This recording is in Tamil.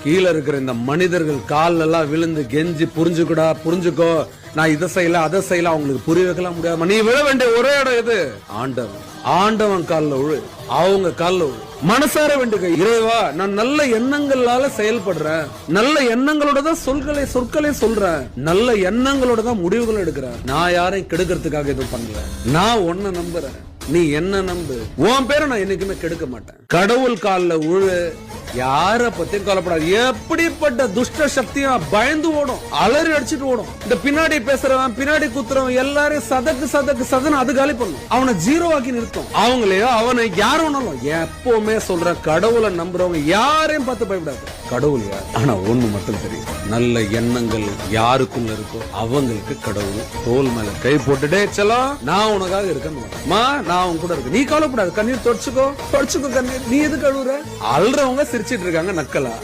கீழே இருக்கிற இந்த மனிதர்கள் கால் எல்லாம் விழுந்து கெஞ்சி புரிஞ்சுக்கோ, நான் இதை செய்யல அதை செய்யல அவங்களுக்கு புரிய வைக்கலாம் முடியாது. நீ விழ வேண்டிய ஒரே இடம் எது? ஆண்டவன் கால்ல விழு, அவங்க கால்ல விழு. மனசார வேண்டுக, இறைவா நான் நல்ல எண்ணங்களால செயல்படுறேன், நல்ல எண்ணங்களோட தான் சொற்களை சொல்றேன், நல்ல எண்ணங்களோட தான் முடிவுகள் எடுக்கிறேன். நான் யாரையும் கெடுக்கிறதுக்காக எதுவும் பண்ணல. நான் உன்னை நம்புறேன், நீ என்ன நம்பு. உன் பேரை நான் என்னைக்குமே கெடுக்க மாட்டேன். கடவுள் கால்ல உழு, யார பத்தியும் கவலைப்படாது. எப்படிப்பட்ட துஷ்ட சக்தியும் பயந்து ஓடும், அலறி அடிச்சுட்டு ஓடும். இந்த பின்னாடி பேசுறவன் பின்னாடி குத்துறவன் எல்லாரையும் சதக்கு அது காலி பண்ணும், அவனை ஜீரோ ஆக்கி நிறுத்தும். அவங்களையோ அவனை யாரும் எப்பவுமே சொல்ற, கடவுளை நம்புறவங்க யாரையும் பார்த்து பயப்படாது. கடவுள் யார்? ஆனா ஒண்ணு மட்டும் தெரியும், நல்ல எண்ணங்கள் யாருக்குள்ள இருக்கோ அவங்களுக்கு கடவுள் தோல் மேல கை போட்டுட்டே செல்லம், நான் உனக்காக இருக்கேன், நான் உன் கூட இருக்கு, நீ கவலைப்படாது, கண்ணீர் தொடச்சுக்கோ கண்ணீர், நீ எது கழுவுற? அல்றவங்க சிரிச்சிட்டு இருக்காங்க நக்கலா.